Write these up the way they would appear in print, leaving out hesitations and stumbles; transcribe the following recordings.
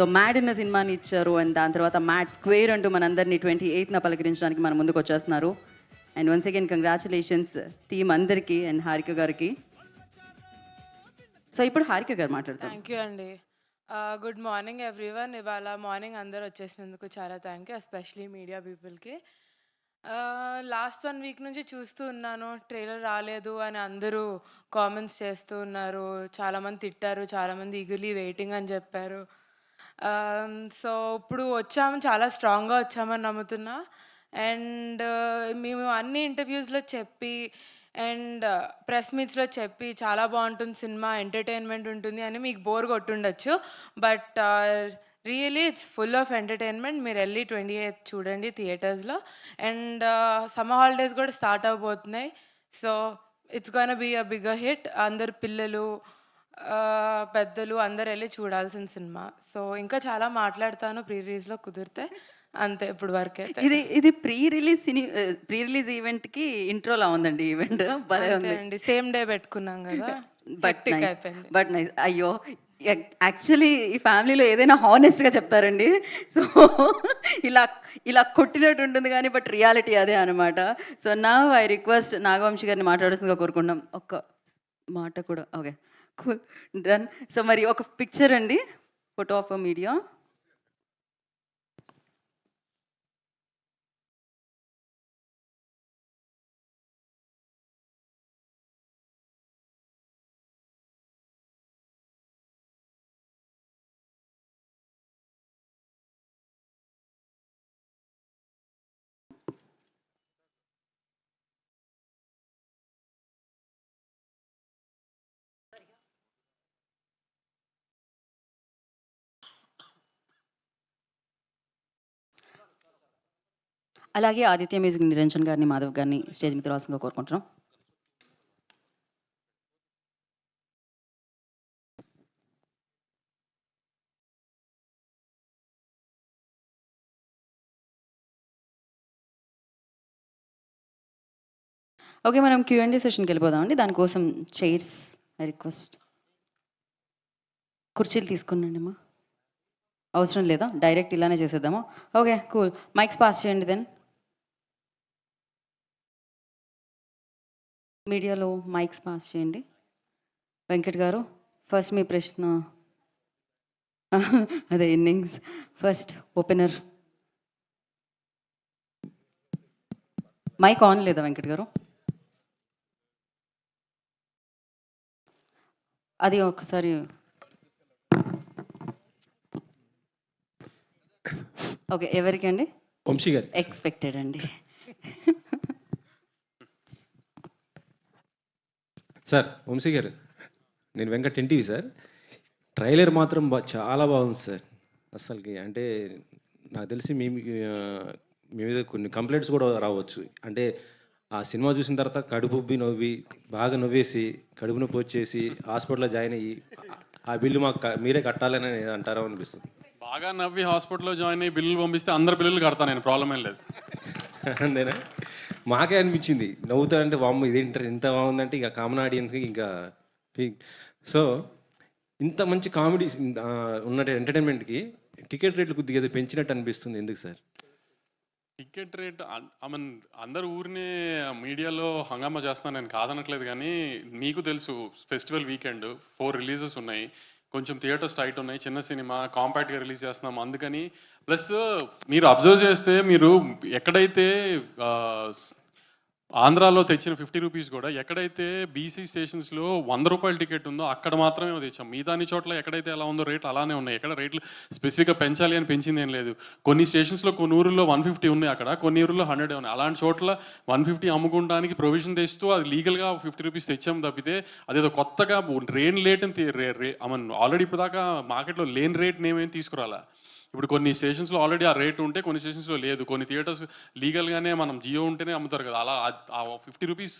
So mad అన్న సినిమాని ఇచ్చారు అండ్ దాని తర్వాత మ్యాడ్ స్క్వేర్ అంటూ మనందరినీ 28న పలకరించడానికి మన ముందుకు వచ్చేస్తున్నారు. And once again congratulations team అందరికీ అండ్ హారిక గారికి. సో ఇప్పుడు హారిక గారు మాట్లాడతారు. థ్యాంక్ యూ అండి. Good morning everyone. ఇవాళ మార్నింగ్ అందరూ వచ్చేసినందుకు చాలా థ్యాంక్ యూ, ఎస్పెషలీ మీడియా పీపుల్కి. లాస్ట్ 1 వీక్ నుంచి చూస్తూ ఉన్నాను, ట్రైలర్ రాలేదు అని అందరూ కామెంట్స్ చేస్తూ ఉన్నారు. చాలామంది తిట్టారు, చాలామంది ఈగర్లీ వెయిటింగ్ అని చెప్పారు. సో ఇప్పుడు వచ్చాము, చాలా స్ట్రాంగ్గా వచ్చామని నమ్ముతున్నా. అండ్ మేము అన్ని ఇంటర్వ్యూస్లో చెప్పి అండ్ ప్రెస్ మీట్స్లో చెప్పి చాలా బాగుంటుంది సినిమా, ఎంటర్టైన్మెంట్ ఉంటుంది అని మీకు బోర్ కొట్టుండొచ్చు. But really it's full of entertainment. మీరు వెళ్ళి 28th చూడండి థియేటర్స్లో. అండ్ సమ్మర్ హాలిడేస్ కూడా స్టార్ట్ అవబోతున్నాయి. So it's gonna be a bigger hit. అందరు పిల్లలు పెద్దలు అందరు వెళ్ళి చూడాల్సిన సినిమా. సో ఇంకా చాలా మాట్లాడతాను ప్రీ రిలీజ్లో కుదిరితే. అంతే ఇప్పుడు వరకు అయితే. ఇది ప్రీ రిలీజ్ ఈవెంట్ కి ఇంట్రోలా ఉందండి. ఈవెంట్ భలే ఉంది అండి, సేమ్ డే పెట్టుకున్నాం కదా. But nice. అయ్యో యాక్చువల్లీ ఈ ఫ్యామిలీలో ఏదైనా హానెస్ట్గా చెప్తారండి. సో ఇలా ఇలా కొట్టినట్టు ఉంటుంది కానీ బట్ రియాలిటీ అదే అనమాట. సో నా ఐ రిక్వెస్ట్ నాగవంశి గారిని మాట్లాడాల్సిందిగా కోరుకుంటున్నాం. ఒక్క మాట కూడా. Okay, cool, done. సో మరి ఒక పిక్చర్ అండి, ఫోటో ఆఫ్ మీడియా. అలాగే ఆదిత్య మ్యూజిక్ నిరంజన్ గారిని, మాధవ్ గారిని స్టేజ్ మీద రావాల్సిందిగా కోరుకుంటున్నాం. ఓకే, మనం Q&A సెషన్కి వెళ్ళిపోదామండి. దానికోసం చైర్స్ ఐ రిక్వెస్ట్. కుర్చీలు తీసుకున్నాండి అమ్మా. అవసరం లేదా, డైరెక్ట్ ఇలానే చేసేద్దామా? Okay, cool. మైక్స్ పాస్ చేయండి. దెన్ మీడియాలో మైక్స్ పాస్ చేయండి. వెంకట్ గారు ఫస్ట్ మీ ప్రశ్న. అదే innings first opener. Mike on లేదా వెంకట్ గారు? అది ఒకసారి. ఓకే, ఎవరికి అండి? వంశీ గారు. ఎక్స్పెక్టెడ్ అండి. సార్ వంశీ గారు, నేను వెంకట్ ఎన్టీవీ సార్. ట్రైలర్ మాత్రం చాలా బాగుంది సార్. అసలుకి అంటే నాకు తెలిసి మీ మీద కొన్ని కంప్లైంట్స్ కూడా రావచ్చు. అంటే ఆ సినిమా చూసిన తర్వాత కడుపు ఉబ్బి నవ్వి బాగా నవ్వేసి కడుపు నొప్పి వచ్చేసి హాస్పిటల్లో జాయిన్ అయ్యి ఆ బిల్లు మాకు మీరే కట్టాలని అంటారా అనిపిస్తుంది. బాగా నవ్వి హాస్పిటల్లో జాయిన్ అయ్యి బిల్లులు పంపిస్తే అందరు బిల్లులు కడతాను నేను, ప్రాబ్లం ఏం లేదు. అంతేనా? మాకే అనిపించింది నవ్వుతా అంటే వామ్మ ఇదేంటారు ఇంత బాగుందంటే ఇక కామన్ ఆడియన్స్కి ఇంకా. సో ఇంత మంచి కామెడీ ఉన్న ఎంటర్టైన్మెంట్కి టికెట్ రేట్లు కొద్దిగా ఏదో పెంచినట్టు అనిపిస్తుంది. ఎందుకు sir ticket rate? I mean అందరు ఊరినే మీడియాలో హంగామా చేస్తున్నాను, నేను కాదనట్లేదు. కానీ మీకు తెలుసు ఫెస్టివల్ వీకెండ్ 4 రిలీజెస్ ఉన్నాయి, కొంచెం థియేటర్స్ టైట్ ఉన్నాయి, చిన్న సినిమా కాంపాక్ట్గా రిలీజ్ చేస్తున్నాం అందుకని. ప్లస్ మీరు అబ్జర్వ్ చేస్తే మీరు ఎక్కడైతే ఆంధ్రాలో తెచ్చిన 50 రూపీస్ కూడా ఎక్కడైతే బీసీ స్టేషన్స్లో 100 రూపాయల టికెట్ ఉందో అక్కడ మాత్రమే తెచ్చాం. మిగతాని చోట్ల ఎక్కడైతే ఎలా ఉందో రేట్లు అలానే ఉన్నాయి. ఎక్కడ రేట్లు స్పెసిఫిక్గా పెంచాలి అని పెంచింది ఏం లేదు. కొన్ని స్టేషన్స్లో కొన్ని ఊరుల్లో 150 ఉన్నాయి, అక్కడ కొన్ని ఊరుల్లో 100 ఉన్నాయి. అలాంటి చోట్ల 150 అమ్ముకోవడానికి ప్రొవిజన్ తెస్తూ అది లీగల్గా 50 రూపీస్ తెచ్చాం తప్పితే అదేదో కొత్తగా లేని రేట్ని ఆల్రెడీ ఇప్పుడు దాకా మార్కెట్లో లేని రేట్ని ఏమేమి తీసుకురాలా. ఇప్పుడు కొన్ని స్టేషన్స్లో ఆల్రెడీ ఆ రేట్ ఉంటే కొన్ని స్టేషన్స్లో లేదు. కొన్ని థియేటర్స్ లీగల్గానే మనం జియో ఉంటేనే అమ్ముతారు కదా, అలా ఆ 50 రూపీస్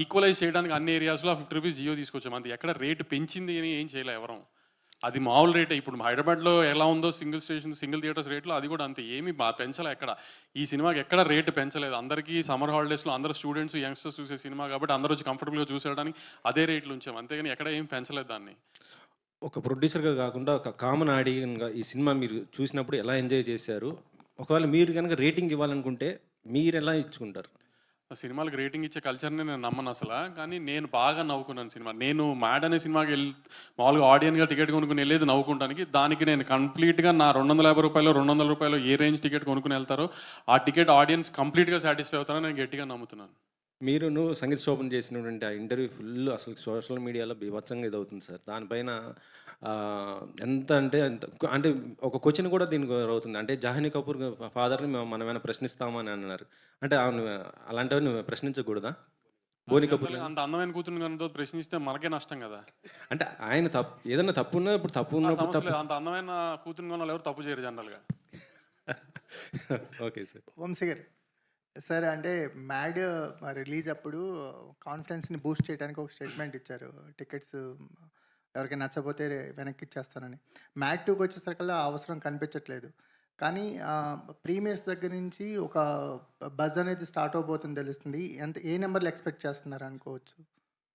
ఈక్వలైజ్ చేయడానికి అన్ని ఏరియాస్లో ఆ 50 రూపీస్ జియో తీసుకొచ్చాం. అంతే, ఎక్కడ రేటు పెంచింది అని ఏం చేయలే ఎవరం. అది మామూలు రేటే. ఇప్పుడు హైదరాబాద్లో ఎలా ఉందో సింగిల్ థియేటర్స్ రేట్లో అది కూడా అంతే, ఏమి పెంచలే ఎక్కడ. ఈ సినిమాకి ఎక్కడ రేటు పెంచలేదు. అందరికీ సమ్మర్ హాలిడేస్లో అందరూ స్టూడెంట్స్ యంగ్స్టర్స్ చూసే సినిమా కాబట్టి అందరూ వచ్చి కంఫర్టబుల్గా చూసేయడానికి అదే రేట్లు ఉంచాం, అంతేగాని ఎక్కడ ఏం పెంచలేదు దాన్ని. ఒక ప్రొడ్యూసర్‌గా కాకుండా ఒక కామన్ ఆడియన్‌గా ఈ సినిమా మీరు చూసినప్పుడు ఎలా ఎంజాయ్ చేశారు? ఒకవేళ మీరు గనక రేటింగ్ ఇవ్వాలనుకుంటే మీరెలా ఇచ్చుకుంటారు? ఆ సినిమాలకి రేటింగ్ ఇచ్చే కల్చర్‌ని నేను నమ్మను అసల. కానీ నేను బాగా నవ్వుకున్నాను సినిమా. నేను 'మ్యాడ్' అనే సినిమాకి మామూలుగా ఆడియన్‌గా టికెట్ కొనుక్కొని ఎళ్ళేది నవ్వుకుంటానికి. దానికి నేను కంప్లీట్‌గా నా రూ. 250, రూ. 200 ఏ రేంజ్ టికెట్ కొనుక్కొని ఎళ్తారో, ఆ టికెట్ ఆడియన్స్ కంప్లీట్‌గా సాటిస్ఫై అవుతారని నేను గట్టిగా నమ్ముతున్నాను. మీరును సంగీత్ శోభన్ చేసినటువంటి ఆ ఇంటర్వ్యూ ఫుల్ అసలు సోషల్ మీడియాలో బీభత్సంగా ఇదవుతుంది సార్. దానిపైన ఎంత అంటే అంత అంటే ఒక క్వెషన్ కూడా దీనికి అవుతుంది. అంటే 'జాహ్నవి కపూర్' ఫాదర్‌ని మనమేమైనా ప్రశ్నిస్తామా అని అన్నారు. అంటే ఆమెను అలాంటివి నువ్వు ప్రశ్నించకూడదా? బోని కపూర్ అంత అందమైన కూతురిని కనుక ప్రశ్నిస్తే మనకే నష్టం కదా! అంటే ఆయన ఏదైనా తప్పు ఉన్నా ఇప్పుడు తప్పు ఆ ఉన్నప్పుడు సమస్య తప్పు. లేదు. అంత అందమైన కూతురిని కొన్న వాళ్ళు ఎవరు తప్పు చేయరు జనరల్‌గా. Okay sir. Vamsi garu sir అంటే మ్యాడ్ రిలీజ్ అప్పుడు కాన్ఫిడెన్స్ని బూస్ట్ చేయడానికి ఒక స్టేట్మెంట్ ఇచ్చారు. టికెట్స్ ఎవరికైనా నచ్చకపోతే వెనక్కి ఇచ్చేస్తానని. మ్యాడ్ 2కి వచ్చేసరికల్లా ఆ అవసరం కనిపించట్లేదు. కానీ ప్రీమియర్స్ దగ్గర నుంచి ఒక బజ్ అనేది స్టార్ట్ అవబోతుంది తెలుస్తుంది. ఏ నెంబర్లు ఎక్స్పెక్ట్ చేస్తున్నారు అనుకోవచ్చు?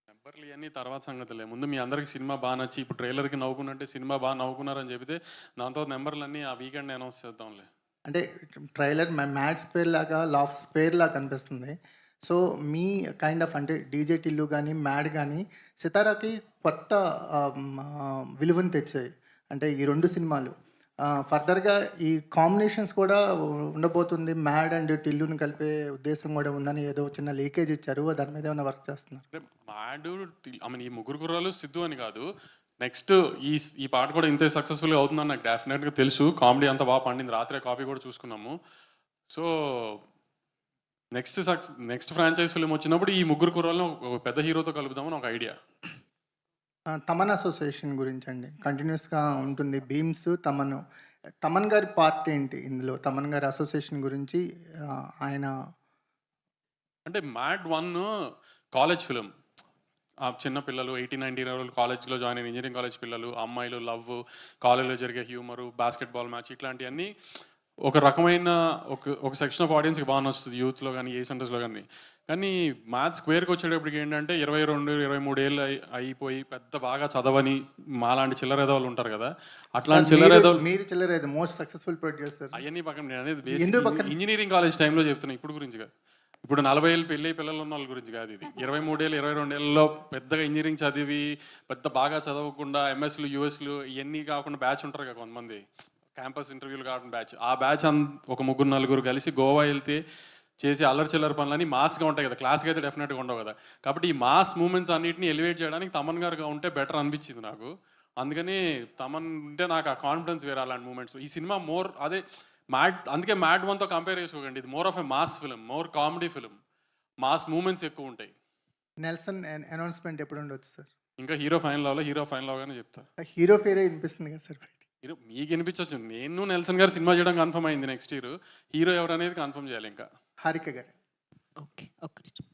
నెంబర్లు ఇయన్నీ తర్వాత సంగతులే. ముందు మీ అందరికి సినిమా బా నచ్చి ఇప్పుడు ట్రైలర్‌కి నవ్వుకున్నట్టే సినిమా బా నవ్వుకున్నారని చెబితే దాని తర్వాత నెంబర్‌లన్నీ ఆ వీకెండ్ అనౌన్స్ చేద్దాంలే. అంటే ట్రైలర్ మ్యాడ్ స్క్వేర్ లాగా లాఫ్ స్క్వేర్ లాగా కనిపిస్తుంది. సో మీ కైండ్ ఆఫ్ అంటే డీజే టిల్లు కానీ మ్యాడ్ కానీ సితారాకి కొత్త విలువను తెచ్చాయి. అంటే ఈ 2 సినిమాలు ఫర్దర్‌గా ఈ కాంబినేషన్స్ కూడా ఉండబోతుంది. మ్యాడ్ అండ్ టిల్లుని కలిపే ఉద్దేశం కూడా ఉందని ఏదో చిన్న లీకేజ్ ఇచ్చారు. దాని మీద ఏమైనా వర్క్ చేస్తున్నారు? అంటే మ్యాడు ఐ మీన్ ఈ ముగ్గురు కుర్రాళ్ళు సిద్ధు అని కాదు. నెక్స్ట్ ఈ పాట కూడా ఇంతే సక్సెస్‌ఫుల్‌గా అవుతుందని నాకు డెఫినెట్‌గా తెలుసు. కామెడీ అంతా బాగా పండింది. రాత్రే కాపీ కూడా చూసుకున్నాము. సో నెక్స్ట్ ఫ్రాంచైజ్ ఫిల్మ్ వచ్చినప్పుడు ఈ ముగ్గురు కుర్రాళ్ళని ఒక పెద్ద హీరోతో కలుపుదామని ఒక ఐడియా. తమన్ అసోసియేషన్ గురించండి. కంటిన్యూస్‌గా ఉంటుంది. భీమ్స్, తమన్. తమన్ గారి పార్ట్ ఏంటి ఇందులో? తమన్ గారి అసోసియేషన్ గురించి ఆయన అంటే మ్యాడ్ 1 కాలేజ్ ఫిల్మ్. ఆ చిన్న పిల్లలు 18, 19 ఇయర్ ఓల్డ్ కాలేజ్‌లో జాయిన్ అయిన ఇంజినీరింగ్ కాలేజ్ పిల్లలు, అమ్మాయిలు లవ్, కాలేజ్‌లో జరిగే హ్యూమరు, బాస్కెట్‌బాల్ మ్యాచ్ ఇట్లాంటియన్నీ ఒక రకమైన ఒక సెక్షన్ ఆఫ్ ఆడియన్స్‌కి బాగా నచ్చుతుంది. యూత్‌లో గానీ, ఏ సెంటర్స్‌లో గానీ. కానీ మ్యాథ్స్ స్క్వేర్‌కి వచ్చేటప్పటికి ఏంటంటే 22, 23 ఏళ్ళు అయిపోయి పెద్ద బాగా చదవని మాలాంటి చిల్లరెదవలు ఉంటారు కదా! అట్లాంటి చిల్లరెదవలు మీరు చిల్లరేది మోస్ట్ సక్సెస్‌ఫుల్ ప్రొడ్యూసర్. అయన్నీ పక్కన నేను అనేది ఎందుకు బేసిక్ పక్కన? ఇంజినీరింగ్ కాలేజ్ టైంలో చెప్తున్నా. ఇప్పుడు గురించి కాదు. ఇప్పుడు 40 ఏళ్ళు పెళ్ళై పిల్లలు ఉన్న వాళ్ళ గురించి కాదు ఇది. 23 ఏళ్ళు, 22 ఏళ్లలో పెద్దగా ఇంజినీరింగ్ చదివి పెద్ద బాగా చదవకుండా ఎంఎస్‌లు, యూఎస్‌లు ఇయన్నీ కాకుండా బ్యాచ్ ఉంటారు కదా కొంతమంది. క్యాంపస్ ఇంటర్వ్యూలు కాకుండా బ్యాచ్. ఆ బ్యాచ్ ఒక ముగ్గురు, నలుగురు కలిసి గోవా వెళ్తే చేసే అల్లరి చిల్లర పనులన్నీ మాస్‌గా ఉంటాయి కదా! క్లాస్‌గా అయితే డెఫినెట్‌గా ఉండవు కదా! కాబట్టి ఈ మాస్ మూవ్‌మెంట్స్ అన్నిటిని ఎలివేట్ చేయడానికి తమన్ గారు ఉంటే బెటర్ అనిపించింది నాకు. అందుకని తమన్ ఉంటే నాకు ఆ కాన్ఫిడెన్స్ వేరే అలాంటి మూవ్‌మెంట్స్. ఈ సినిమా మోర్ అదే అందుకే మ్యాడ్ 1తో కంపేర్ చేసుకోకండి. ఇది more of a mass film, more comedy film. Mass movements ఎక్కువ ఉంటాయి. నెల్సన్ అనౌన్స్‌మెంట్ ఎప్పుడు ఉండొచ్చు సార్? ఇంకా హీరో ఫైనల్ అవ్వలే. హీరో ఫైనల్ అవ్వగానే చెప్తా. హీరో పేరే వినిపిస్తుంది కదా సార్ బయటికి. హీరో మీకు వినిపించొచ్చు. నేను నెల్సన్ గారు సినిమా చేయడం కన్ఫర్మ్ అయింది నెక్స్ట్ ఇయర్. హీరో ఎవరు అనేది కన్ఫర్మ్ చేయాలి ఇంకా. హారిక గారు. ఓకే. ఒక్క నిమిషం.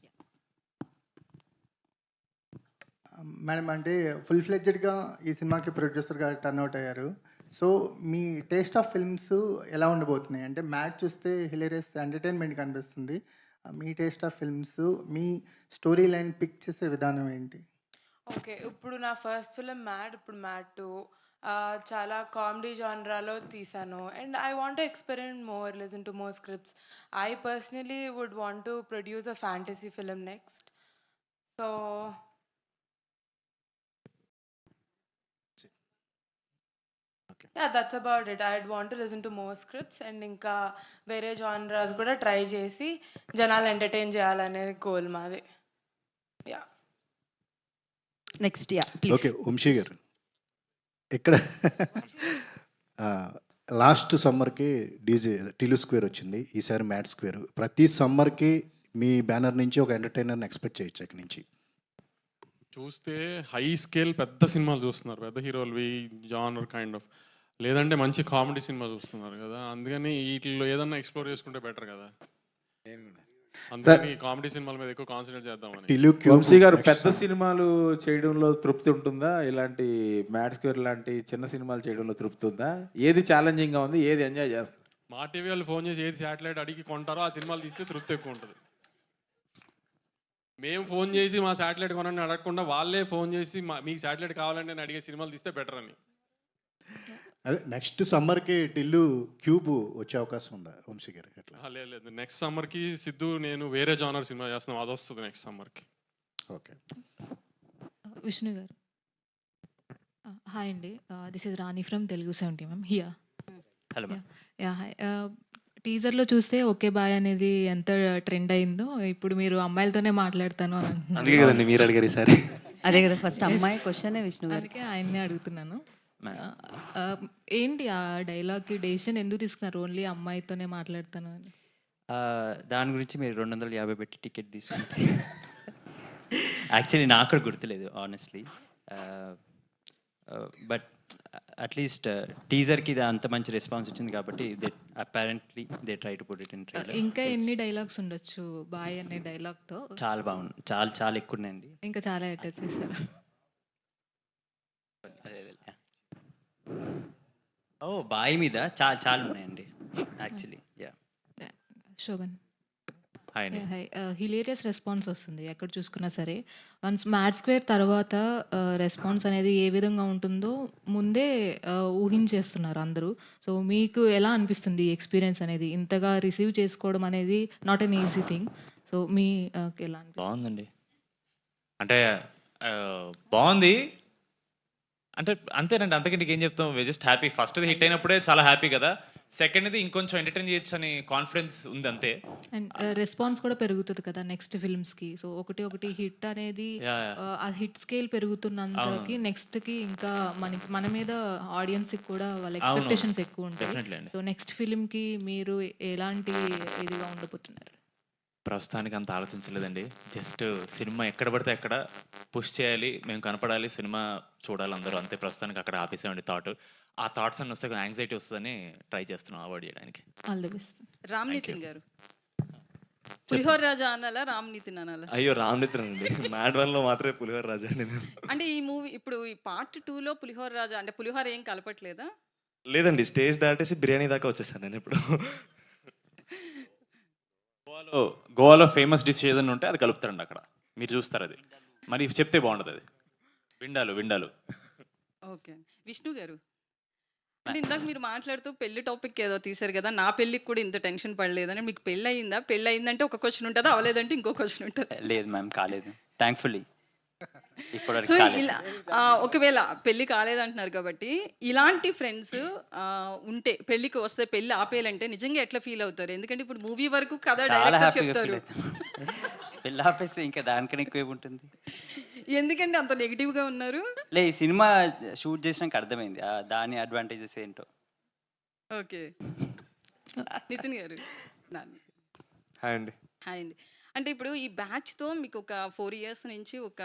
మేడం అంటే ఫుల్ ఫ్లెడ్జెడ్‌గా ఈ సినిమాకి ప్రొడ్యూసర్‌గా టర్న్ అవుట్ అయ్యారు. సో మీ టేస్ట్ ఆఫ్ ఫిల్మ్స్ ఎలా ఉండబోతున్నాయి? అంటే మ్యాడ్ చూస్తే హిలేరియస్ ఎంటర్‌టైన్‌మెంట్ కనిపిస్తుంది. మీ టేస్ట్ ఆఫ్ ఫిల్మ్స్, మీ స్టోరీ లైన్ పిక్ చేసే విధానం ఏంటి? ఓకే. ఇప్పుడు నా ఫస్ట్ ఫిల్మ్ 'మ్యాడ్', ఇప్పుడు 'మ్యాడ్ 2' చాలా కామెడీ జానరాలో తీశాను. And I want to experiment more, listen to more scripts. I personally would want to produce a fantasy film next. So that's about it. I'd want to listen to more scripts and ఇంకా వేరే genres కూడా try చేసి జనాలు entertain చేయాలనే goal మాది. Yeah. Next please. Okay. Vamshi garu ఇక్కడ last సమ్మర్‌కి DJ Tillu square వచ్చింది. ఈసారి మ్యాడ్ స్క్వేర్. ప్రతి సమ్మర్‌కి మీ బ్యానర్ నుంచి ఒక ఎంటర్‌టైనర్‌ని ఎక్స్‌పెక్ట్ చేయొచ్చా ఇక్కడి నుంచి? చూస్తే హై స్కేల్ పెద్ద సినిమాలు చూస్తున్నారు. పెద్ద హీరోలువి జానర్ కైండ్ ఆఫ్. లేదంటే మంచి కామెడీ సినిమా చూస్తున్నారు కదా! అందుకని ఈటిల్లో ఏదన్నా ఎక్స్‌ప్లోర్ చేసుకుంటే బెటర్ కదా! అందుకని కామెడీ సినిమాల మీద ఎక్కువ కాన్సంట్రేట్ చేద్దామని. టిల్లు క్యూబ్ వంశీ గారు నెక్స్ట్ పెద్ద సినిమాలు చేయడంలో తృప్తి ఉంటుందా? ఇలాంటి మ్యాడ్ స్క్వేర్ లాంటి చిన్న సినిమాలు చేయడంలో తృప్తి ఉందా? ఏది ఛాలెంజింగ్‌గా ఉంది? ఏది ఎంజాయ్ చేస్తారు? మా టీవీ వాళ్ళు ఫోన్ చేసి ఏది శాటిలైట్ అడిగి కొంటారో ఆ సినిమాలు తీస్తే తృప్తి ఎక్కువ ఉంటుంది. మేము ఫోన్ చేసి మా శాటిలైట్ కొనని అడగకుండా వాళ్ళే ఫోన్ చేసి మీకు శాటిలైట్ కావాలంటే నేను అడిగే సినిమాలు తీస్తే బెటర్ అని. అదే నెక్స్ట్ సమ్మర్కి టిల్లు క్యూబ్ వచ్చే అవకాశం ఉందా వంశీ గారు అట్లా? లేదు లేదు, నెక్స్ట్ సమ్మర్కి సిద్ధు నేను వేరే జానర్ సినిమా చేస్తున్నాం, అది వస్తుంది నెక్స్ట్ సమ్మర్కి. ఓకే. విష్ణు గారు హాయ్ అండి, this is Rani from Telugu 70 ma'am here. Hello ya hi. టీజర్లో చూస్తే ఓకే బాయ్ అనేది ఎంత ట్రెండ్ అయిందో, ఇప్పుడు మీరు అమ్మాయిలతోనే మాట్లాడతాను అని అంటున్నారు. అందుకే కదండి మీరు అడిగారు ఈసారి. అదే కదా ఫస్ట్ అమ్మాయి క్వశ్చనే విష్ణు గారు. అందుకే ఆయన్నే అడుగుతున్నాను. ఏంటి ఆ డైలాగ్కి డెసిషన్ ఎందుకు తీసుకున్నారు, ఓన్లీ అమ్మాయితోనే మాట్లాడతాను అని? దాని గురించి మీరు 250 పెట్టి టికెట్ తీసుకుంటే యాక్చువల్లీ నాకు కూడా గుర్తులేదు ఆనెస్ట్లీ. బట్ అట్లీస్ట్ టీజర్కి ఇది అంత మంచి రెస్పాన్స్ వచ్చింది కాబట్టి they apparently they try to put it in trailer. ఇంకా ఎన్ని డైలాగ్స్ ఉండొచ్చు బాయ్ అనే డైలాగ్తో? చాలా బాగుంది, చాలా చాలా ఎక్కువ ఉన్నాయండి. ఇంకా చాలా అటాచ్ చేశారు. ఓ బాయ్ మీద చాలా చాలా ఉన్నాయండి యాక్చువల్లీ. యా శోభన్ హాయ్ అండి. హాయ్. హిలేరియస్ రెస్పాన్స్ వస్తుంది ఎక్కడ చూసుకున్నా సరే. వన్స్ మ్యాడ్ స్క్వేర్ తర్వాత రెస్పాన్స్ అనేది ఏ విధంగా ఉంటుందో ముందే ఊహించేస్తున్నారు అందరూ. సో మీకు ఎలా అనిపిస్తుంది ఈ ఎక్స్పీరియన్స్ అనేది, ఇంతగా రిసీవ్ చేసుకోవడం అనేది not an easy thing. So మీ ఎలా అనిపిస్తుంది? బాగుందండి, అంటే బాగుంది అంటే అంతేనండి, అంతకంటే ఏం చెప్తాం. We just happy. First hit అయినప్పుడే చాలా హ్యాపీ కదా, సెకండ్ది ఇంకొంచెం ఎంటర్టైన్ చేయొచ్చు అని కాన్ఫిడెన్స్ ఉంది అంతే. అండ్ రెస్పాన్స్ కూడా పెరుగుతుంది కదా నెక్స్ట్ ఫిల్మ్స్కి. సో ఒకటి హిట్ అనేది ఆ హిట్ స్కేల్ పెరుగుతున్నంతకి నెక్స్ట్కి ఇంకా మన మీద ఆడియన్స్కి కూడా వాళ్ళ ఎక్స్పెక్టేషన్స్ ఎక్కువ ఉంటాయి. డెఫినెట్లీ అండి. సో నెక్స్ట్ ఫిల్మ్కి మీరు ఎలాంటి ఇదిగా ఉండబోతున్నారు? ప్రస్తుతానికి అంత ఆలోచించలేదండి, జస్ట్ సినిమా ఎక్కడ పడితే ఎక్కడ పుష్ చేయాలి, మేము కనపడాలి, సినిమా చూడాలి అందరూ, అంతే. ప్రస్తుతానికి అక్కడ ఆపేసామండి థాట్. ఆ థాట్స్ అన్ని వస్తే యాంగ్జైటీ వస్తుందని ట్రై చేస్తున్నాం అవాయిడ్ చేయడానికి. All the best. Ram Nitin garu పులిహోర రాజా అనాలా రామ్ నితిన్ అనాలా? అయ్యో రామనిత్ర అండి, మ్యాడ్ 1లో మాత్రమే పులిహోర రాజా అండి నేను. అంటే ఈ మూవీ ఇప్పుడు ఈ పార్ట్ 2లో పులిహోర రాజా అంటే పులిహోర ఏం కలపట్లేదా? లేదండి, స్టేజ్ దాటేసి బిర్యానీ దాకా వచ్చేసాను నేను ఇప్పుడు. గోవాలో ఫేమస్ డిష్ ఏదైనా ఉంటే అది కలుపుతారండి అక్కడ, మీరు చూస్తారు. అది మరి చెప్తే బాగుంటుంది. అది విండాలు. ఓకే. విష్ణు గారు అంటే ఇందాక మీరు మాట్లాడుతూ పెళ్లి టాపిక్ ఏదో తీశారు కదా, నా పెళ్ళికి కూడా ఇంత టెన్షన్ పడలేదని. మీకు పెళ్ళి అయిందా? పెళ్ళి అయిందంటే ఒక క్వశ్చన్ ఉంటుంది, అవలేదంటే ఇంకో క్వశ్చన్ ఉంటుంది. లేదు మ్యామ్, కాలేదు థ్యాంక్ఫుల్లీ. సో ఇలా ఒకవేళ పెళ్లి కాలేదంటున్నారు కాబట్టి ఇలాంటి ఫ్రెండ్స్ ఉంటే పెళ్లికి వస్తే పెళ్లి ఆపేయాలంటే నిజంగా ఎట్లా ఫీల్ అవుతారు? ఎందుకంటే ఇప్పుడు మూవీ వరకు కథ డైరెక్టర్ చెప్తారు, పెళ్ళి ఆపేస్తే ఇంకా దానికన్నా ఎక్కువ ఉంటుంది. ఎందుకంటే అంత నెగిటివ్ గా ఉన్నారు? లే, ఈ సినిమా షూట్ చేసినాక అర్థమైంది దాని అడ్వాంటేజెస్ ఏంటో. ఓకే. నితిన్ గారు హాయ్ అండి. హాయ్ అండి. అంటే ఇప్పుడు ఈ బ్యాచ్తో మీకు ఒక 4 years నుంచి ఒక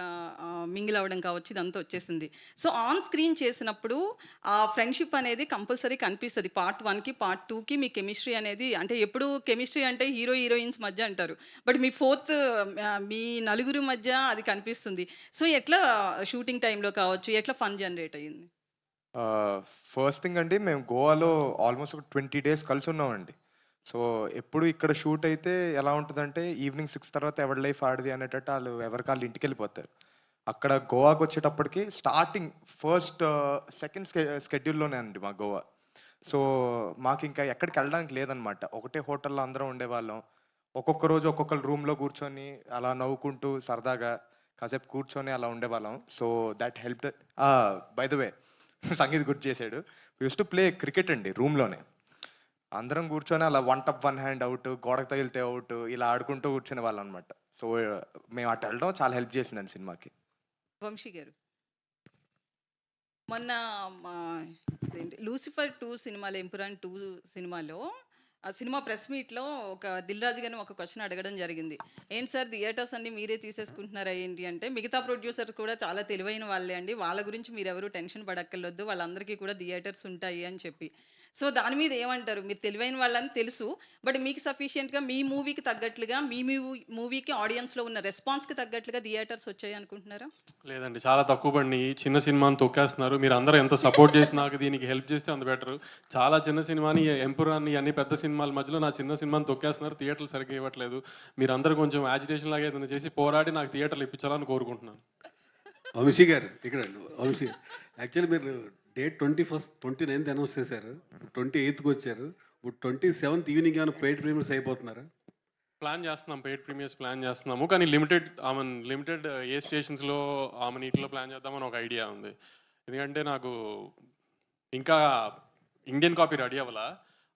మింగిల్ అవ్వడం కావచ్చు, ఇదంతా వచ్చేసింది. సో ఆన్ స్క్రీన్ చేసినప్పుడు ఆ ఫ్రెండ్షిప్ అనేది కంపల్సరీ కనిపిస్తుంది. పార్ట్ 1కి పార్ట్ 2కి మీ కెమిస్ట్రీ అనేది, అంటే ఎప్పుడు కెమిస్ట్రీ అంటే హీరోయిన్స్ మధ్య అంటారు, బట్ మీ మీ నలుగురు మధ్య అది కనిపిస్తుంది. సో ఎట్లా షూటింగ్ టైంలో కావచ్చు ఎట్లా ఫన్ జనరేట్ అయ్యింది? ఫస్ట్ థింగ్ అండి, మేము గోవాలో ఆల్మోస్ట్ ఒక 20 days కలిసి ఉన్నామండి. సో ఎప్పుడు ఇక్కడ షూట్ అయితే ఎలా ఉంటుందంటే ఈవినింగ్ 6 తర్వాత ఎవరి లైఫ్ ఆడిది అనేటట్టు వాళ్ళు ఎవరికాళ్ళు ఇంటికి వెళ్ళిపోతారు. అక్కడ గోవాకి వచ్చేటప్పటికి స్టార్టింగ్ సెకండ్ స్కెడ్యూల్లోనే అండి మా గోవా. సో మాకు ఇంకా ఎక్కడికి వెళ్ళడానికి లేదనమాట, ఒకటే హోటల్లో అందరం ఉండేవాళ్ళం. ఒక్కొక్క రోజు ఒక్కొక్కరు రూమ్లో కూర్చొని అలా నవ్వుకుంటూ సరదాగా కాసేపు కూర్చొని అలా ఉండేవాళ్ళం. So that help. By the way sangeet గుర్తు చేశాడు, యూస్ టు ప్లే క్రికెట్ అండి రూమ్లోనే. అందరం కూర్చొని అలా 1 tap 1 hand అవుట్, గోడకు తగిలితే అవుట్, ఇలా ఆడుకుంటూ కూర్చునే వాళ్ళం అనమాట. సో మేము అటు వెళ్ళడం చాలా హెల్ప్ చేసిందండి సినిమాకి. వంశీ గారు మొన్న లూసిఫర్ 2 సినిమాలో, ఎంపురాన్ 2 సినిమాలో ఆ సినిమా ప్రెస్ మీట్లో ఒక దిల్ రాజు గారిని ఒక క్వశ్చన్ అడగడం జరిగింది. ఏంటి సార్ థియేటర్స్ అన్ని మీరే తీసేసుకుంటున్నారా ఏంటి అంటే, మిగతా ప్రొడ్యూసర్స్ కూడా చాలా తెలివైన వాళ్ళే అండి, వాళ్ళ గురించి మీరు ఎవరు టెన్షన్ పడక్కర్లొద్దు, వాళ్ళందరికీ కూడా థియేటర్స్ ఉంటాయి అని చెప్పి. సో దాని మీద ఏమంటారు? మీరు తెలివైన వాళ్ళని తెలుసు. బట్ మీకు సఫిషియెంట్‌గా మీ మూవీకి తగ్గట్లుగా, మీ మూవీకి ఆడియన్స్‌లో ఉన్న రెస్పాన్స్‌కి తగ్గట్లుగా థియేటర్స్ వచ్చాయి అనుకుంటున్నారా? లేదండి. చాలా తక్కువ పడినియి. చిన్న సినిమాని తొక్కేస్తున్నారు. మీరందరూ ఎంత సపోర్ట్ చేసి నాకు దీనికి హెల్ప్ చేస్తే అంత బెటరు. చాలా చిన్న సినిమాని, ఎంపురాన్ని అన్ని పెద్ద సినిమాల మధ్యలో నా చిన్న సినిమాని తొక్కేస్తున్నారు. థియేటర్లు సరిగ్గా ఇవ్వట్లేదు. మీరందరూ కొంచెం యాజిటేషన్ లాగా ఏదైనా చేసి పోరాడి నాకు థియేటర్లు ఇప్పించాలని కోరుకుంటున్నాను. వంశీ గారు ఇక్కడ వంశీ యాక్చువల్లీ మీరు డేట్ 29th అనౌన్స్ చేశారు, 28th వచ్చారు. ఇప్పుడు 27th ఈవినింగ్ ఏమైనా పెయిడ్ ప్రీమియర్స్ అయిపోతున్నారా? ప్లాన్ చేస్తున్నాం, పెయిడ్ ప్రీమియర్స్ ప్లాన్ చేస్తున్నాము. కానీ లిమిటెడ్ ఏ స్టేషన్స్‌లో నీటిలో ప్లాన్ చేద్దామని ఒక ఐడియా ఉంది. ఎందుకంటే నాకు ఇంకా ఇండియన్ కాపీ రెడీ అవ్వలా.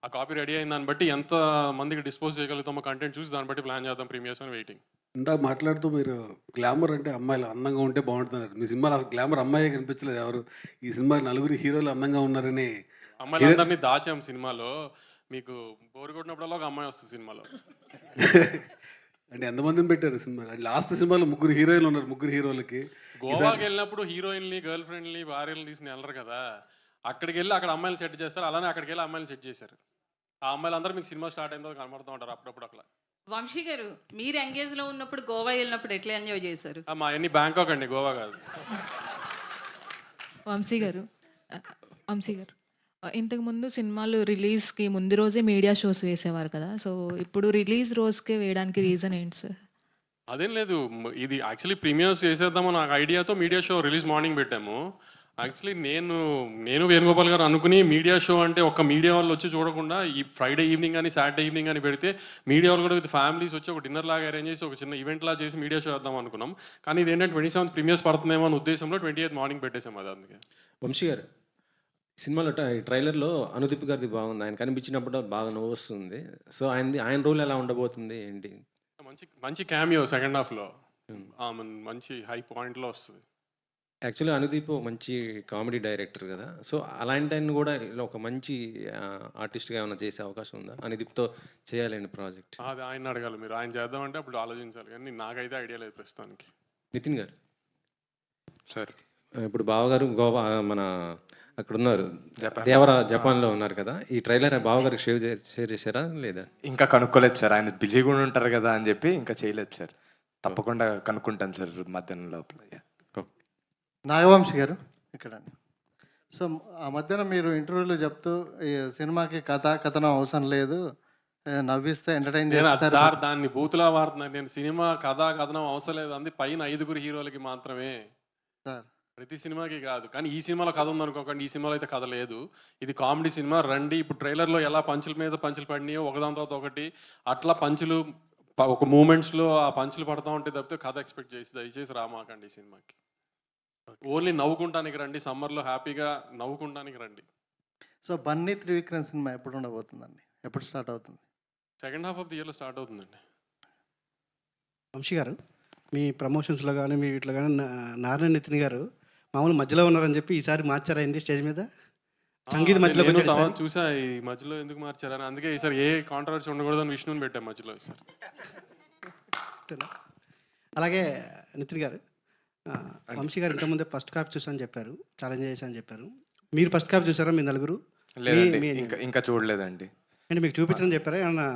ఆ కాపీ రెడీ అయిన దాన్ని బట్టి ఎంత మందికి డిస్పోజ్ చేయగలుగుతామో కంటెంట్ చూసి దాన్ని బట్టి ప్లాన్ చేద్దాం ప్రీమియర్స్ అని వెయిటింగ్. ఇందాక మాట్లాడుతూ మీరు గ్లామర్ అంటే అమ్మాయిలు అందంగా ఉంటే బాగుంటున్నారు. మీ సినిమాలో అసలు గ్లామర్ అమ్మాయి కనిపించలేదు ఎవరు. ఈ సినిమా నలుగురు హీరోలు అందంగా ఉన్నారని అమ్మాయిలందరినీ దాచాం సినిమాలో. మీకు బోరు కొట్టినప్పుడల్లా ఒక అమ్మాయి వస్తుంది సినిమాలో. అంటే ఎంతమందిని పెట్టారు సినిమా? లాస్ట్ సినిమాలో 3 హీరోయిన్లు ఉన్నారు. 3 హీరోలకి గోవాకి వెళ్ళినప్పుడు హీరోయిన్‌ని, గర్ల్ ఫ్రెండ్‌ని, భార్యలను తీసుకుని వెళ్ళరు కదా. అక్కడికి వెళ్ళి అక్కడ అమ్మాయిలు సెట్ చేస్తారు. అలానే అక్కడికి వెళ్ళి అమ్మాయిలు సెట్ చేశారు. ఆ అమ్మాయిలందరూ మీకు సినిమా స్టార్ట్ అయిన తర్వాత కనబడుతూ ఉంటారు అప్పుడప్పుడు అట్లా. వంశీ గారు, మీరు ఎంగేజ్‌లో ఉన్నప్పుడు గోవా వెళ్ళినప్పుడు ఎట్లా ఎంజాయ్ చేశారు? మా అన్ని బ్యాంకాక్ అండి, గోవా కాదు. వంశీ గారు, ఇంతకుముందు సినిమాలు రిలీజ్‌కి ముందు రోజే మీడియా షోస్ వేసేవారు కదా! సో, ఇప్పుడు రిలీజ్ రోజుకే వేయడానికి రీజన్ ఏంటి సార్? అదేం లేదు. ఇది యాక్చువల్లీ ప్రీమియర్స్ చేసేద్దామని నాకు ఐడియాతో మీడియా షో రిలీజ్ మార్నింగ్ పెట్టాము. యాక్చువల్లీ నేను వేణుగోపాల్ గారు అనుకుని మీడియా షో అంటే ఒక మీడియా వాళ్ళు వచ్చి చూడకుండా ఈ ఫ్రైడే ఈవినింగ్ కానీ సాటర్డే ఈవినింగ్ కానీ పెడితే మీడియా వాళ్ళు కూడా విత్ ఫ్యామిలీస్ వచ్చి ఒక డిన్నర్ లాగా అరేంజ్ చేసి ఒక చిన్న ఈవెంట్ లాగా చేసి మీడియా షో వేద్దాం అనుకున్నాం. కానీ ఇదేంటంటే 27th ప్రీమియర్స్ పడుతుందేమో అనే ఉద్దేశంలో 28th మార్నింగ్ పెట్టేసాం. అది అందుకే. వంశీ గారు, సినిమాలో ట్రైలర్లో అనుదీప్ గారిది బాగుంది. ఆయన కనిపించినప్పుడు బాగా నవ్వు వస్తుంది. సో ఆయన రోల్ ఎలా ఉండబోతుంది ఏంటి? మంచి క్యామియో సెకండ్ హాఫ్లో మంచి హై పాయింట్లో వస్తుంది. యాక్చువల్లీ అనుదీప్ మంచి కామెడీ డైరెక్టర్ కదా. సో అలాంటి ఆయన కూడా ఇలా ఒక మంచి ఆర్టిస్ట్గా ఏమైనా చేసే అవకాశం ఉందా? అనుదీప్తో చేయాలండి ప్రాజెక్ట్. అది ఆయన అడగాలి మీరు. ఆయన చేద్దామంటే అప్పుడు ఆలోచించాలి. కానీ నాకైతే ఐడియా లేదు ప్రస్తుతానికి. నితిన్ గారు సార్, ఇప్పుడు బావగారు గోవా మన అక్కడ ఉన్నారు, జపాన్లో ఉన్నారు కదా. ఈ ట్రైలర్ బావగారికి షేర్ చేశారా లేదా? ఇంకా కనుక్కోలేదు సార్. ఆయన బిజీగా ఉంటారు కదా అని చెప్పి ఇంకా చేయలేదు సార్. తప్పకుండా కనుక్కుంటాను సార్ మధ్యాహ్నం లోపల. నాగవంశి గారు ఇక్కడ. సో ఆ మధ్యన మీరు ఇంటర్వ్యూలో చెప్తూ ఈ సినిమాకి కథనం అవసరం లేదు, నవ్విస్తే ఎంటర్టైన్ చేస్తారు సార్. దాన్ని బూతులా వాడుతున్నాను నేను. సినిమా కథనం అవసరం లేదు అంది పైన 5 హీరోలకి మాత్రమే సార్. ప్రతి సినిమాకి కాదు. కానీ ఈ సినిమాలో కథ ఉందనుకోకండి. ఈ సినిమాలో అయితే కథ లేదు. ఇది కామెడీ సినిమా. రండి. ఇప్పుడు ట్రైలర్లో ఎలా పంచుల మీద పంచులు పడినాయో ఒకదాని తర్వాత ఒకటి అట్లా పంచులు ఒక మూమెంట్స్లో ఆ పంచులు పడతా ఉంటే తప్పితే కథ ఎక్స్పెక్ట్ చేసి దయచేసి రామాకండి ఈ సినిమాకి. ఓన్లీ నవ్వుకుంటానికి రండి. సమ్మర్లో హ్యాపీగా నవ్వుకుంటానికి రండి. సో బన్నీ త్రివిక్రమ్ సినిమా ఎప్పుడు ఉండబోతుందండి? ఎప్పుడు స్టార్ట్ అవుతుంది? సెకండ్ హాఫ్ ఆఫ్ ది ఇయర్లో స్టార్ట్ అవుతుందండి. వంశీ గారు, మీ ప్రమోషన్స్లో కానీ మీ వీటిలో కానీ నారాయణ నితిన్ గారు మామూలు మధ్యలో ఉన్నారని చెప్పి ఈసారి మార్చారైంది స్టేజ్ మీద. సంగీత మధ్యలో చూసా ఈ మధ్యలో ఎందుకు మార్చారని. అందుకే ఈసారి ఏ కాంట్రవర్సీ ఉండకూడదని విష్ణుని పెట్టాం మధ్యలో సార్. అలాగే నితిన్ గారు, వంశీ గారు ఇంతకుముందే ఫస్ట్ కాపీ చూసాను చెప్పారు, ఛాలెంజ్ చేశాను చెప్పారు. మీరు ఫస్ట్ కాపీ చూసారా మీ నలుగురు? లేదండి, ఇంకా చూడలేదండి. అంటే మీకు చూపించడం చెప్పారా ఏమన్నా?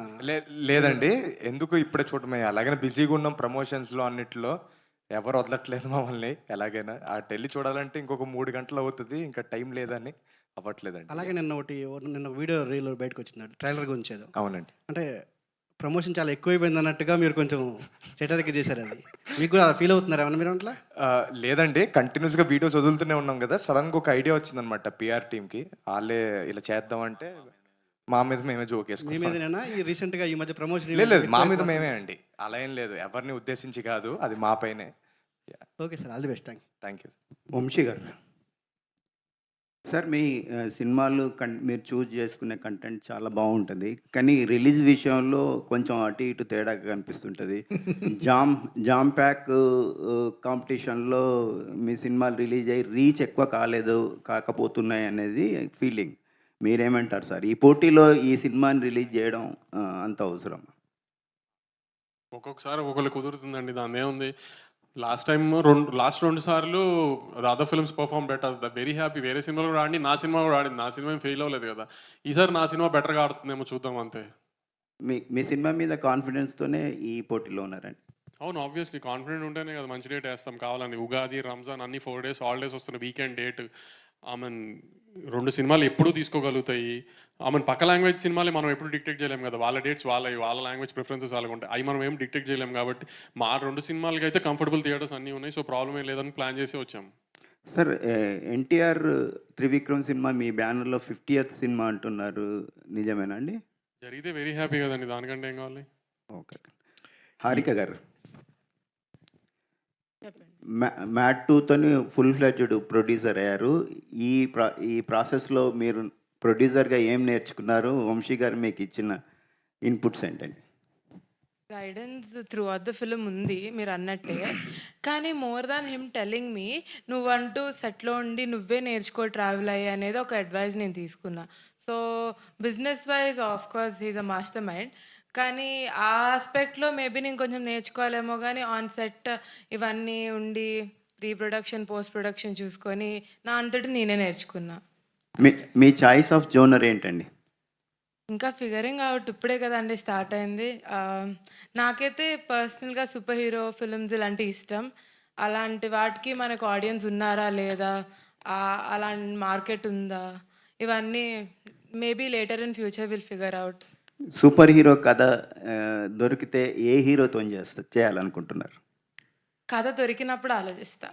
లేదండి, ఎందుకు ఇప్పుడే చూడమే. అలాగనే బిజీగా ఉన్నాం ప్రమోషన్స్లో అన్నిట్లో. ఎవరు వదలట్లేదు మమ్మల్ని. ఎలాగైనా ఆ టెల్లి చూడాలంటే ఇంకొక 3 గంటలు అవుతుంది. ఇంకా టైం లేదని అవ్వట్లేదండి. అలాగే నిన్న వీడియో రీల్ బయటకు వచ్చింది ట్రైలర్ గురించి ఏదో. అవునండి. అంటే ప్రమోషన్ చాలా ఎక్కువైపోయింది అన్నట్టుగా మీరు కొంచెం సెటర్కి చేశారు. అది మీకు కూడా ఫీల్ అవుతున్నారు ఏమన్నా మీరు అట్లా? లేదండి, కంటిన్యూస్గా వీడియోస్ వదులుతూనే ఉన్నాం కదా. సడన్గా ఒక ఐడియా వచ్చిందనమాట పిఆర్ టీమ్కి. వాళ్ళే ఇలా చేద్దామంటే మా మీద మేమే జోక్ వేసుకున్నాం. ఈ రీసెంట్గా ఈ మధ్య ప్రమోషన్ లేదు, మా మీద మేమే అండి. అలా ఏం లేదు, ఎవరిని ఉద్దేశించి కాదు, అది మా పైనే. Okay sir, all the best. Thank you. Vamshi garu sir, మీ సినిమాలు మీరు చూస్ చేసుకునే కంటెంట్ చాలా బాగుంటుంది. కానీ రిలీజ్ విషయంలో కొంచెం అటు ఇటు తేడా కనిపిస్తుంటుంది. జామ్ ప్యాక్ కాంపిటీషన్లో మీ సినిమాలు రిలీజ్ అయ్యి రీచ్ ఎక్కువ కాకపోతున్నాయి అనేది ఫీలింగ్. మీరేమంటారు సార్? ఈ పోటీలో ఈ సినిమాని రిలీజ్ చేయడం అంత అవసరం? ఒక్కొక్కసారి ఒక్కొక్కరు కుదురుతుందండి. దాన్ని ఏముంది. లాస్ట్ టైం లాస్ట్ 2 సార్లు other films perform better. Very happy. వేరే సినిమాలు కూడా ఆడింది, నా సినిమా కూడా ఆడింది. నా సినిమా ఏం ఫెయిల్ అవ్వలేదు కదా. ఈసారి నా సినిమా బెటర్గా ఆడుతుందేమో చూద్దాం అంతే. మీ సినిమా మీద కాన్ఫిడెన్స్తోనే ఈ పోటీలో ఉన్నారండి? అవును, ఆబ్వియస్లీ కాన్ఫిడెంట్ ఉంటేనే కదా మంచి డేట్ వేస్తాం. కావాలని ఉగాది, రంజాన్ అన్ని 4 days హాలిడేస్ వస్తున్న వీకెండ్ డేట్. మీన్ 2 సినిమాలు ఎప్పుడూ తీసుకోగలుగుతాయి. పక్క లాంగ్వేజ్ సినిమాలే మనం ఎప్పుడు డిక్టేట్ చేయలేము కదా. వాళ్ళ డేట్స్ వాళ్ళ లాంగ్వేజ్ ప్రిఫరెన్సెస్ వాళ్ళకు ఉంటాయి. అవి మనం ఏం డిక్టేట్ చేయలేము కాబట్టి మా 2 సినిమాలకి అయితే కంఫర్టబుల్ థియేటర్స్ అన్నీ ఉన్నాయి. సో ప్రాబ్లం ఏం లేదని ప్లాన్ చేసి వచ్చాం. సార్, ఎన్టీఆర్ త్రివిక్రమ్ సినిమా మీ బ్యానర్లో 50th సినిమా అంటున్నారు, నిజమేనా అండి? జరిగితే వెరీ హ్యాపీ కదండి, దానికంటే ఏం కావాలి. ఓకే. హారిక గారు, మ్యాట్ 2తోని ఫుల్ ఫ్లెడ్జ్డ్ ప్రొడ్యూసర్ అయ్యారు. ఈ ప్రాసెస్లో మీరు ప్రొడ్యూసర్గా ఏం నేర్చుకున్నారు? వంశీ గారు మీకు ఇచ్చిన ఇన్పుట్స్ ఏంటండి? Guidance throughout the film ఉంది మీరు అన్నట్టే, కానీ more than him telling me నువ్వంటూ సెట్లో ఉండి నువ్వే నేర్చుకో, ట్రావెల్ అయ్యి అనేది ఒక అడ్వైస్ నేను తీసుకున్నా. So business wise of course he's a mastermind, కానీ ఆ ఆస్పెక్ట్లో మేబీ నేను కొంచెం నేర్చుకోవాలేమో. కానీ ఆన్ సెట్ ఇవన్నీ ఉండి ప్రీ ప్రొడక్షన్, పోస్ట్ ప్రొడక్షన్ చూసుకొని నా అంతటి నేనే నేర్చుకున్నా. మీ చాయిస్ ఆఫ్ జోనర్ ఏంటండి? ఇంకా ఫిగరింగ్ అవుట్, ఇప్పుడే కదండి స్టార్ట్ అయింది. నాకైతే పర్సనల్గా సూపర్ హీరో ఫిల్మ్స్ ఇలాంటి ఇష్టం. అలాంటి వాటికి మనకు ఆడియన్స్ ఉన్నారా లేదా, అలాంటి మార్కెట్ ఉందా, ఇవన్నీ maybe later in future will figure out. Super hero కథ దొరికితే ఏ హీరోతో చేయాలనుకుంటున్నారు? కథ దొరికినప్పుడు ఆలోచిస్తా.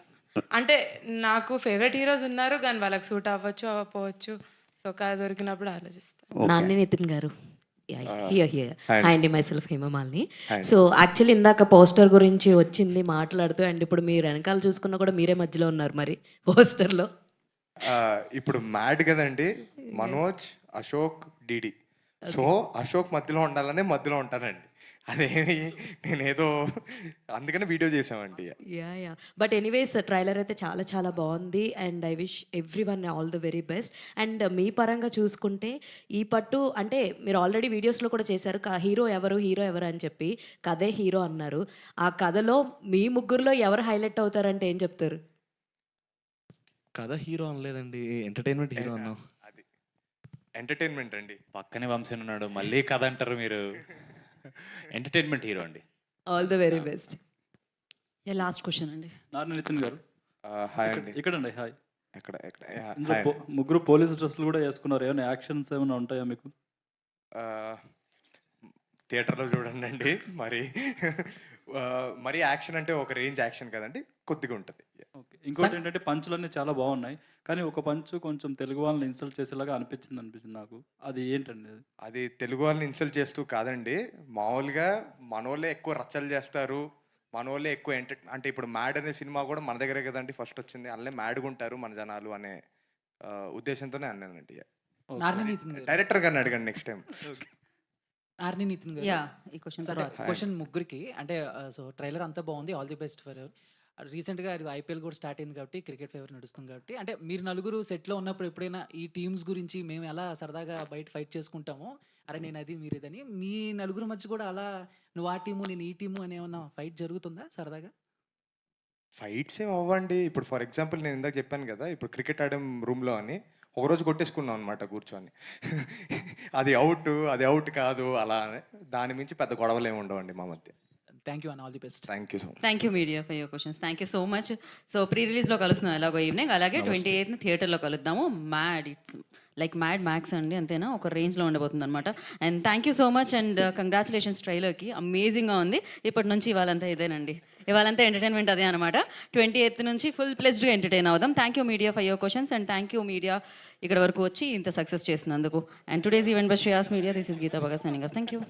అంటే నాకు ఫేవరెట్ హీరోస్ ఉన్నారు, కానీ వాళ్ళకి సూట్ అవ్వచ్చు అవ్వకపోవచ్చు. సో కథ దొరికినప్పుడు ఆలోచిస్తా. నాని నితిన్ గారు, హాయ్ అండి, మైసెల్ఫ్ హేమమాలిని. సో యాక్చువల్లీ ఇందాక పోస్టర్ గురించి వచ్చింది మాట్లాడుతూ, అండ్ ఇప్పుడు మీరు వెనకాల చూసుకున్నా కూడా మీరే మధ్యలో ఉన్నారు మరి పోస్టర్లో. ఇప్పుడు మ్యాడ్ కదండి, మనోజ్, అశోక్, డిడి. సో అశోక్ మధ్యలో ఉండాలనే మధ్యలో ఉంటానండి. అదేమి నేనేదో అందుకనే వీడియో చేసామండి. యా బట్ ఎనీవేస్ ట్రైలర్ అయితే చాలా చాలా బాగుంది, and I wish everyone all the very best. And మీ పరంగా చూసుకుంటే ఈ పట్టు అంటే మీరు ఆల్రెడీ వీడియోస్లో కూడా చేశారు, హీరో ఎవరు అని చెప్పి కథే హీరో అన్నారు. ఆ కథలో మీ ముగ్గురులో ఎవరు హైలైట్ అవుతారంటే ఏం చెప్తారు? కథ హీరో అనలేదండి, ఎంటర్టైన్మెంట్ హీరో అన్నాం. అది ఎంటర్టైన్మెంట్ అండి. పక్కనే వంశీ ఉన్నాడు, మళ్ళీ కథ అంటారు మీరు. ఎంటర్టైన్మెంట్ హీరో అండి. All the very best. Last question అండి. నారాయణ నితిన్ గారు, హాయ్ అండి. ఇక్కడండి. హాయ్. ఎక్కడ ఇందులో ముగ్గురు పోలీస్ డ్రెస్సులు కూడా వేసుకున్నారు. ఏమైనా యాక్షన్స్ ఏమైనా ఉంటాయా మీకు? థియేటర్లో చూడండి అండి. మరి యాక్షన్ అంటే ఒక రేంజ్ యాక్షన్ కదండి, కొద్దిగా ఉంటుంది. ఓకే. ఇంకోటి ఏంటంటే పంచులన్నీ చాలా బాగున్నాయి, కానీ ఒక పంచు కొంచెం తెలుగు వాళ్ళని ఇన్సల్ట్ చేసేలాగా అనిపించింది నాకు. అది ఏంటండి? అది తెలుగు వాళ్ళని ఇన్సల్ట్ చేస్తూ కాదండి, మామూలుగా మనోళ్ళే ఎక్కువ రచ్చలు చేస్తారు, మనోళ్ళే ఎక్కువ అంటే ఇప్పుడు మ్యాడ్ అనే సినిమా కూడా మన దగ్గరే కదండి ఫస్ట్ వచ్చింది, అందులో మ్యాడ్గా ఉంటారు మన జనాలు అనే ఉద్దేశంతోనే అన్నానండి. డైరెక్టర్ గారిని అడగండి నెక్స్ట్ టైం. ఆర్ని నితిన్ గారు, ఈ క్వశ్చన్ ముగ్గురికి. అంటే సో ట్రైలర్ అంతా బాగుంది, all the best for ever. రీసెంట్గా ఐపీఎల్ కూడా స్టార్ట్ అయింది కాబట్టి క్రికెట్ ఫేవర్ నడుస్తుంది కాబట్టి, అంటే మీరు నలుగురు సెట్లో ఉన్నప్పుడు ఎప్పుడైనా ఈ టీమ్స్ గురించి మేము ఎలా సరదాగా బయట ఫైట్ చేసుకుంటామో, అరే నేను అది మీరు ఇదని, మీ నలుగురు మధ్య కూడా అలా నువ్వు ఆ టీము నేను ఈ టీము అని ఏమన్నా ఫైట్ జరుగుతుందా సరదాగా? ఫైట్స్ ఏమి అవ్వండి. ఇప్పుడు ఫర్ ఎగ్జాంపుల్ నేను ఇందాక చెప్పాను కదా, ఇప్పుడు క్రికెట్ ఆడే రూమ్లో అని ఒకరోజు కొట్టేసుకున్నాం అనమాట కూర్చొని. అది అవుట్ కాదు అలా అని. దాని మించి పెద్ద గొడవలు ఏమి ఉండవండి మా మధ్య. Thank you and all the best. Thank you so much. Thank you media for your questions. Thank you so much. So pre రిలీజ్లో కలుస్తున్నాం ఎలాగో ఈవినింగ్, అలాగే 28th థియేటర్లో కలుద్దాము. Mad, it's like Mad Max అండి, అంతేనా, ఒక రేంజ్లో ఉండబోతుంది అనమాట. And thank you so much and congratulations ట్రైలర్కి, అమేజింగ్గా ఉంది. ఇప్పటి నుంచి ఇవాళంతా ఇదేనండి, ఇవాళంతా ఎంటర్టైన్మెంట్ అదే అనమాట. 28th నుంచి ఫుల్ ప్లెజ్డ్గా ఎంటర్టైన్ అవుదాం. Thank you media for your questions, and thank you media ఇక్కడ వరకు వచ్చి ఇంత సక్సెస్ చేసినందుకు. And today's event by Shreyas media. This is Geeta Bhagat signing off. Thank you.